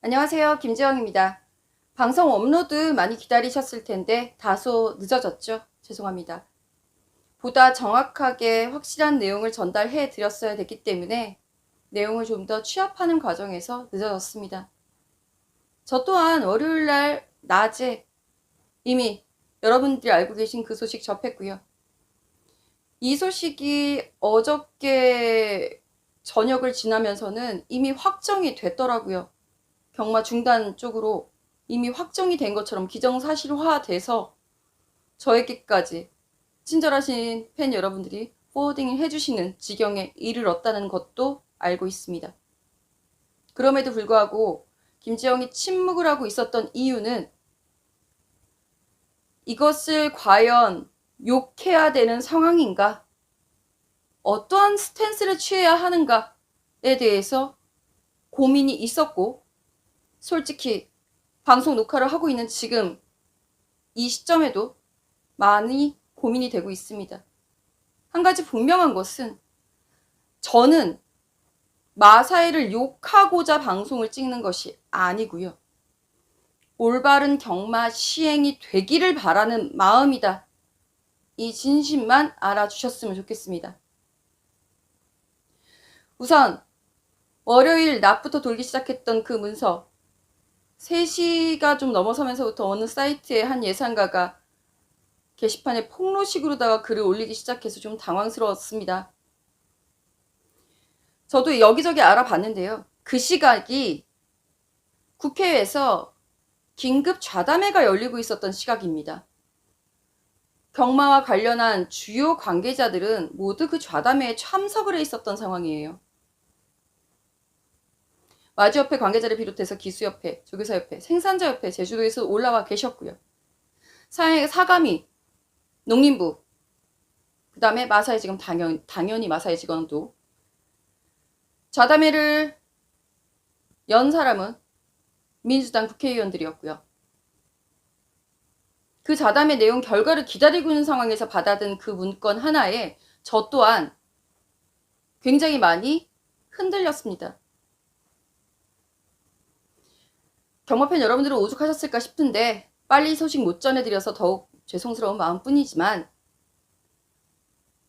안녕하세요. 김지영입니다. 방송 업로드 많이 기다리셨을 텐데 다소 늦어졌죠? 죄송합니다. 보다 정확하게 확실한 내용을 전달해 드렸어야 됐기 때문에 내용을 좀 더 취합하는 과정에서 늦어졌습니다. 저 또한 월요일날 낮에 이미 여러분들이 알고 계신 그 소식 접했고요. 이 소식이 어저께 저녁을 지나면서는 이미 확정이 됐더라고요. 경마 중단 쪽으로 이미 확정이 된 것처럼 기정사실화돼서 저에게까지 친절하신 팬 여러분들이 포워딩을 해주시는 지경에 이르렀다는 것도 알고 있습니다. 그럼에도 불구하고 김지영이 침묵을 하고 있었던 이유는 이것을 과연 욕해야 되는 상황인가? 어떠한 스탠스를 취해야 하는가에 대해서 고민이 있었고, 솔직히 방송 녹화를 하고 있는 지금 이 시점에도 많이 고민이 되고 있습니다. 한 가지 분명한 것은 저는 마사회를 욕하고자 방송을 찍는 것이 아니고요. 올바른 경마 시행이 되기를 바라는 마음이다. 이 진심만 알아주셨으면 좋겠습니다. 우선 월요일 낮부터 돌기 시작했던 그 문서, 3시가 좀 넘어서면서부터 어느 사이트의 한 예상가가 게시판에 폭로식으로다가 글을 올리기 시작해서 좀 당황스러웠습니다. 저도 여기저기 알아봤는데요. 그 시각이 국회에서 긴급 좌담회가 열리고 있었던 시각입니다. 경마와 관련한 주요 관계자들은 모두 그 좌담회에 참석을 해 있었던 상황이에요. 마주협회 관계자를 비롯해서 기수협회, 조교사협회, 생산자협회 제주도에서 올라와 계셨고요. 사감위, 농림부, 그 다음에 마사회 직원, 당연히 마사회 직원도. 좌담회를 연 사람은 민주당 국회의원들이었고요. 그 좌담회 내용 결과를 기다리고 있는 상황에서 받아든 그 문건 하나에 저 또한 굉장히 많이 흔들렸습니다. 경마팬 여러분들은 오죽하셨을까 싶은데 빨리 소식 못 전해드려서 더욱 죄송스러운 마음뿐이지만,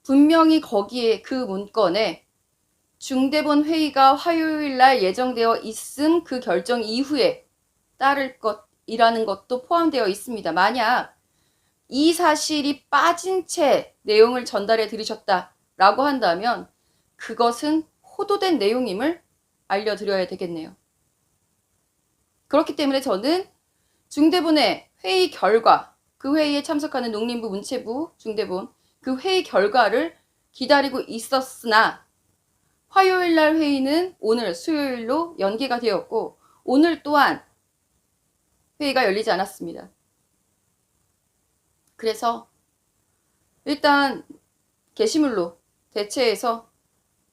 분명히 거기에 그 문건에 중대본 회의가 화요일날 예정되어 있음 그 결정 이후에 따를 것이라는 것도 포함되어 있습니다. 만약 이 사실이 빠진 채 내용을 전달해 들으셨다라고 한다면 그것은 호도된 내용임을 알려드려야 되겠네요. 그렇기 때문에 저는 중대본의 회의 결과, 그 회의에 참석하는 농림부, 문체부, 중대본, 그 회의 결과를 기다리고 있었으나 화요일날 회의는 오늘 수요일로 연기가 되었고 오늘 또한 회의가 열리지 않았습니다. 그래서 일단 게시물로 대체해서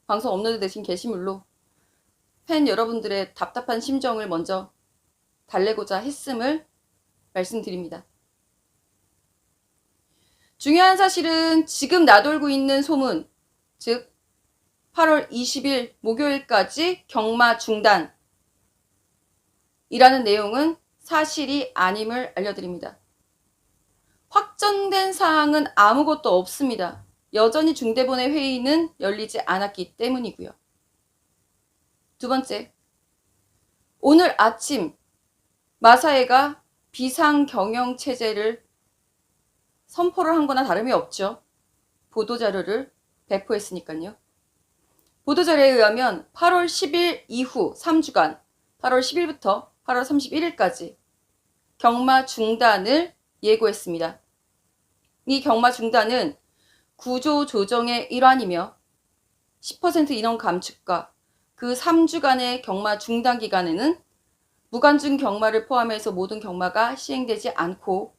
방송 업로드 되신 게시물로 팬 여러분들의 답답한 심정을 먼저 달래고자 했음을 말씀드립니다. 중요한 사실은 지금 나돌고 있는 소문, 즉 8월 20일 목요일까지 경마 중단이라는 내용은 사실이 아님을 알려드립니다. 확정된 사항은 아무것도 없습니다. 여전히 중대본의 회의는 열리지 않았기 때문이고요. 두 번째, 오늘 아침 마사회가 비상경영체제를 선포를 한 거나 다름이 없죠. 보도자료를 배포했으니까요. 보도자료에 의하면 8월 10일 이후 3주간 8월 10일부터 8월 31일까지 경마 중단을 예고했습니다. 이 경마 중단은 구조 조정의 일환이며 10% 인원 감축과 그 3주간의 경마 중단 기간에는 무관중 경마를 포함해서 모든 경마가 시행되지 않고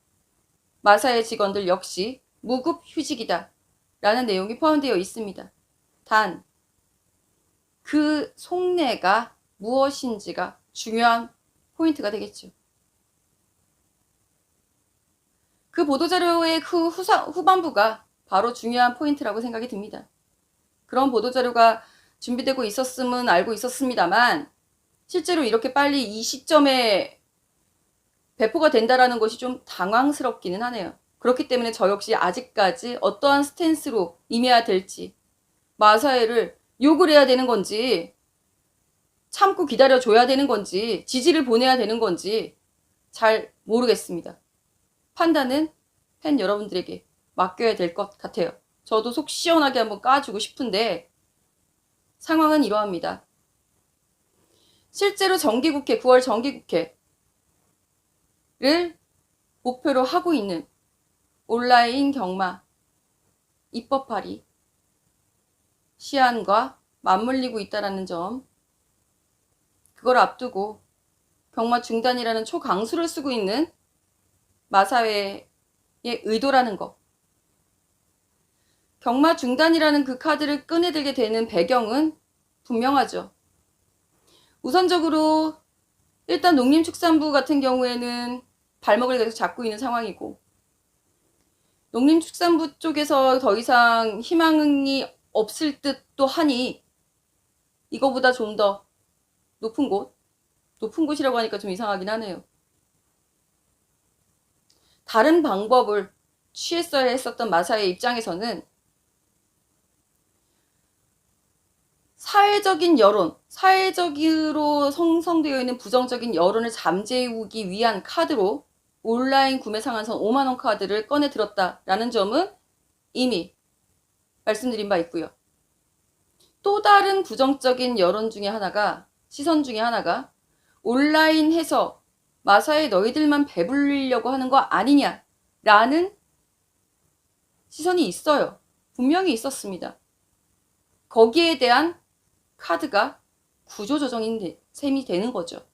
마사회 직원들 역시 무급 휴직이다 라는 내용이 포함되어 있습니다. 단 그 속내가 무엇인지가 중요한 포인트가 되겠죠. 그 보도자료의 후반부가 바로 중요한 포인트라고 생각이 듭니다. 그런 보도자료가 준비되고 있었음은 알고 있었습니다만 실제로 이렇게 빨리 이 시점에 배포가 된다라는 것이 좀 당황스럽기는 하네요. 그렇기 때문에 저 역시 아직까지 어떠한 스탠스로 임해야 될지, 마사회를 욕을 해야 되는 건지, 참고 기다려줘야 되는 건지, 지지를 보내야 되는 건지 잘 모르겠습니다. 판단은 팬 여러분들에게 맡겨야 될 것 같아요. 저도 속 시원하게 한번 까주고 싶은데 상황은 이러합니다. 실제로 정기국회, 9월 정기국회를 목표로 하고 있는 온라인 경마 입법 발의 시한과 맞물리고 있다는 점, 그걸 앞두고 경마 중단이라는 초강수를 쓰고 있는 마사회의 의도라는 것, 경마 중단이라는 그 카드를 꺼내들게 되는 배경은 분명하죠. 우선적으로 일단 농림축산부 같은 경우에는 발목을 계속 잡고 있는 상황이고, 농림축산부 쪽에서 더 이상 희망이 없을 듯도 하니 이거보다 좀 더 높은 곳이라고 하니까 좀 이상하긴 하네요. 다른 방법을 취했어야 했었던 마사의 입장에서는 사회적인 여론, 사회적으로 형성되어 있는 부정적인 여론을 잠재우기 위한 카드로 온라인 구매 상한선 5만원 카드를 꺼내 들었다라는 점은 이미 말씀드린 바 있고요. 또 다른 부정적인 여론 중에 하나가, 시선 중에 하나가 온라인해서 마사에 너희들만 배불리려고 하는 거 아니냐라는 시선이 있어요. 분명히 있었습니다. 거기에 대한 카드가 구조조정인 셈이 되는 거죠.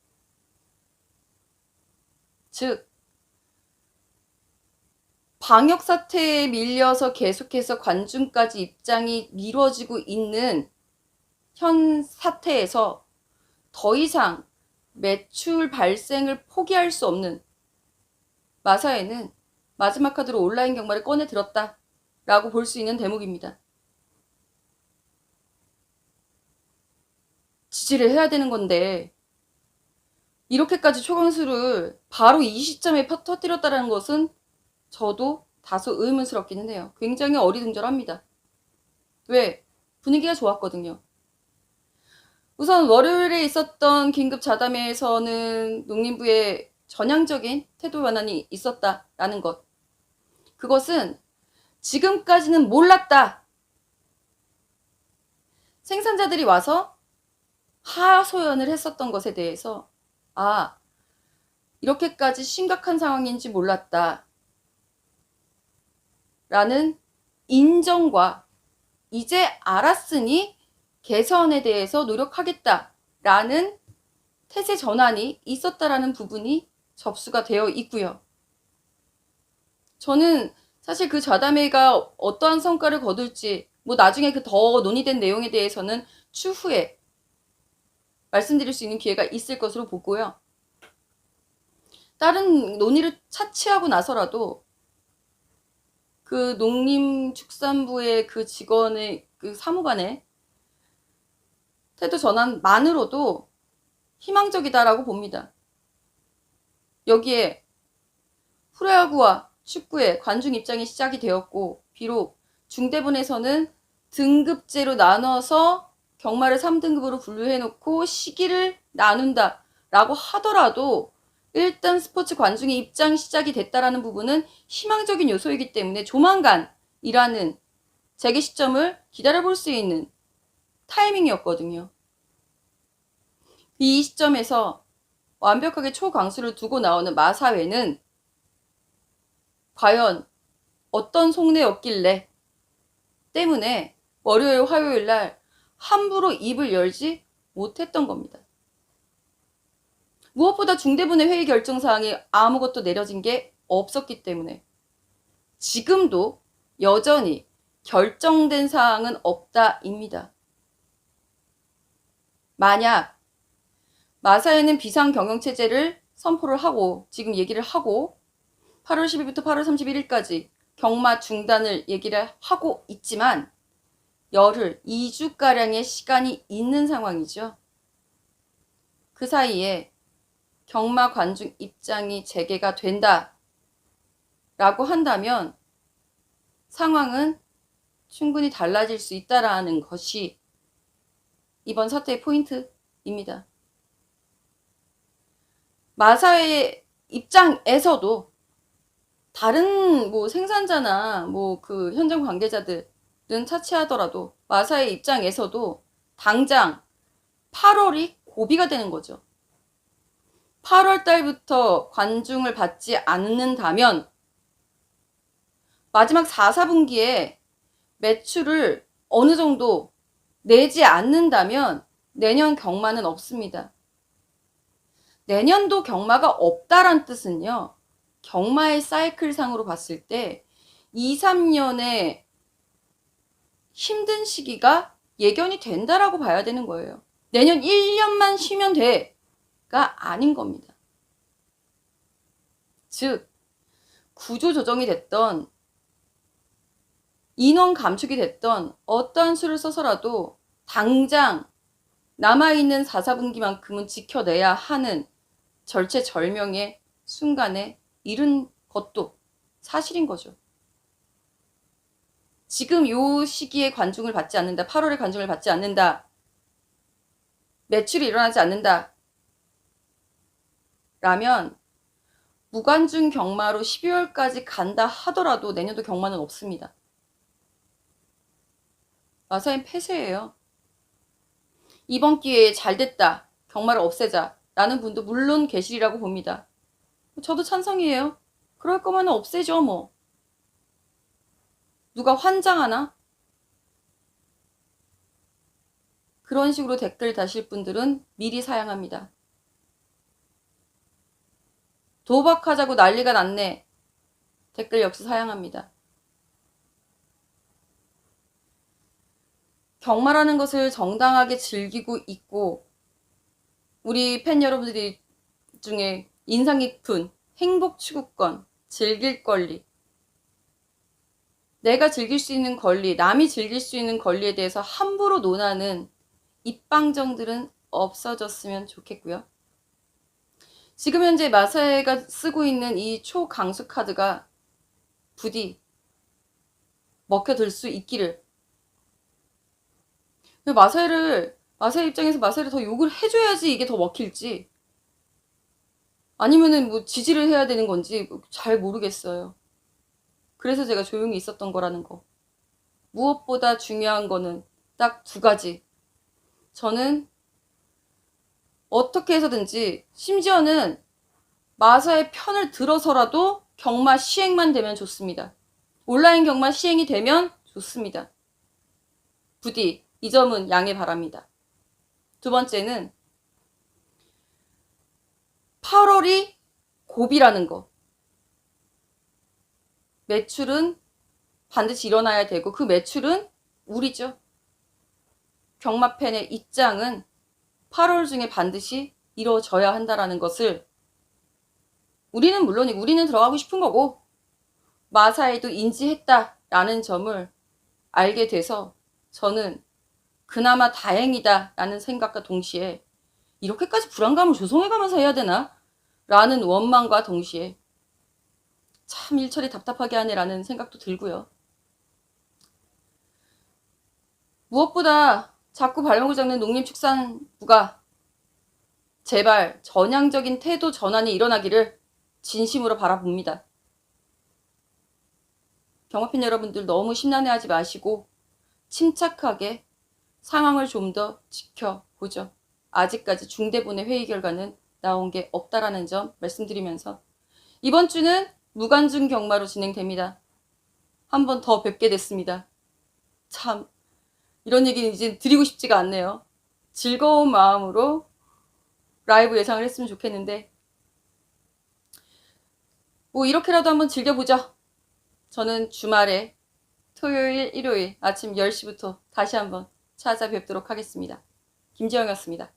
즉, 방역사태에 밀려서 계속해서 관중까지 입장이 미뤄지고 있는 현 사태에서 더 이상 매출 발생을 포기할 수 없는 마사회는 마지막 카드로 온라인 경마를 꺼내 들었다라고 볼 수 있는 대목입니다. 지지를 해야 되는 건데 이렇게까지 초강수를 바로 이 시점에 터뜨렸다는 것은 저도 다소 의문스럽기는 해요. 굉장히 어리둥절합니다. 왜? 분위기가 좋았거든요. 우선 월요일에 있었던 긴급 자담회에서는 농림부의 전향적인 태도 변환이 있었다라는 것. 그것은 지금까지는 몰랐다. 생산자들이 와서 하소연을 했었던 것에 대해서 이렇게까지 심각한 상황인지 몰랐다 라는 인정과 이제 알았으니 개선에 대해서 노력하겠다 라는 태세 전환이 있었다라는 부분이 접수가 되어 있고요. 저는 사실 그 좌담회가 어떠한 성과를 거둘지 나중에 그 더 논의된 내용에 대해서는 추후에 말씀드릴 수 있는 기회가 있을 것으로 보고요. 다른 논의를 차치하고 나서라도 그 농림축산부의 그 직원의 그 사무관의 태도 전환만으로도 희망적이다라고 봅니다. 여기에 프로야구와 축구의 관중 입장이 시작이 되었고, 비록 중대본에서는 등급제로 나눠서 경마를 3등급으로 분류해놓고 시기를 나눈다라고 하더라도 일단 스포츠 관중의 입장 시작이 됐다라는 부분은 희망적인 요소이기 때문에 조만간이라는 재개 시점을 기다려볼 수 있는 타이밍이었거든요. 이 시점에서 완벽하게 초강수를 두고 나오는 마사회는 과연 어떤 속내였길래 때문에 월요일, 화요일 날 함부로 입을 열지 못했던 겁니다. 무엇보다 중대본의 회의 결정사항이 아무것도 내려진 게 없었기 때문에 지금도 여전히 결정된 사항은 없다입니다. 만약 마사회는 비상경영체제를 선포를 하고 지금 얘기를 하고 8월 10일부터 8월 31일까지 경마 중단을 얘기를 하고 있지만 열흘, 2주가량의 시간이 있는 상황이죠. 그 사이에 경마 관중 입장이 재개가 된다 라고 한다면 상황은 충분히 달라질 수 있다라는 것이 이번 사태의 포인트입니다. 마사회 입장에서도 다른 뭐 생산자나 뭐 그 현장 관계자들은 차치하더라도 마사회 입장에서도 당장 8월이 고비가 되는 거죠. 8월 달부터 관중을 받지 않는다면 마지막 4, 4분기에 매출을 어느 정도 내지 않는다면 내년 경마는 없습니다. 내년도 경마가 없다란 뜻은요. 경마의 사이클상으로 봤을 때 2, 3년의 힘든 시기가 예견이 된다라고 봐야 되는 거예요. 내년 1년만 쉬면 돼가 아닌 겁니다. 즉 구조 조정이 됐던 인원 감축이 됐던 어떠한 수를 써서라도 당장 남아있는 4, 4분기만큼은 지켜내야 하는 절체절명의 순간에 이른 것도 사실인 거죠. 지금 요 시기에 관중을 받지 않는다. 8월에 관중을 받지 않는다. 매출이 일어나지 않는다. 라면 무관중 경마로 12월까지 간다 하더라도 내년도 경마는 없습니다. 마사회는 폐쇄예요. 이번 기회에 잘됐다. 경마를 없애자. 라는 분도 물론 계시리라고 봅니다. 저도 찬성이에요. 그럴 거면 없애죠 뭐. 누가 환장하나? 그런 식으로 댓글 다실 분들은 미리 사양합니다. 도박하자고 난리가 났네. 댓글 역시 사양합니다. 경마라는 것을 정당하게 즐기고 있고 우리 팬 여러분들이 중에 인상 깊은 행복 추구권, 즐길 권리, 내가 즐길 수 있는 권리, 남이 즐길 수 있는 권리에 대해서 함부로 논하는 입방정들은 없어졌으면 좋겠고요. 지금 현재 마사회가 쓰고 있는 이 초강수 카드가 부디 먹혀들 수 있기를. 마사회 입장에서 마사회를 더 욕을 해줘야지 이게 더 먹힐지 아니면은 뭐 지지를 해야 되는 건지 잘 모르겠어요. 그래서 제가 조용히 있었던 거라는 거. 무엇보다 중요한 거는 딱 두 가지. 저는 어떻게 해서든지 심지어는 마사의 편을 들어서라도 경마 시행만 되면 좋습니다. 온라인 경마 시행이 되면 좋습니다. 부디 이 점은 양해 바랍니다. 두 번째는 8월이 고비라는 거. 매출은 반드시 일어나야 되고 그 매출은 우리죠. 경마팬의 입장은 8월 중에 반드시 이루어져야 한다라는 것을 우리는 물론이고 우리는 들어가고 싶은 거고 마사에도 인지했다라는 점을 알게 돼서 저는 그나마 다행이다라는 생각과 동시에 이렇게까지 불안감을 조성해가면서 해야 되나? 라는 원망과 동시에 참 일처리 답답하게 하네 라는 생각도 들고요. 무엇보다 자꾸 발목을 잡는 농림축산부가 제발 전향적인 태도 전환이 일어나기를 진심으로 바라봅니다. 경마팬 여러분들 너무 심란해하지 마시고 침착하게 상황을 좀 더 지켜보죠. 아직까지 중대본의 회의 결과는 나온 게 없다라는 점 말씀드리면서 이번 주는 무관중 경마로 진행됩니다. 한 번 더 뵙게 됐습니다. 참 이런 얘기는 이제 드리고 싶지가 않네요. 즐거운 마음으로 라이브 예상을 했으면 좋겠는데 뭐 이렇게라도 한번 즐겨보죠. 저는 주말에 토요일, 일요일 아침 10시부터 다시 한번 찾아뵙도록 하겠습니다. 김지영이었습니다.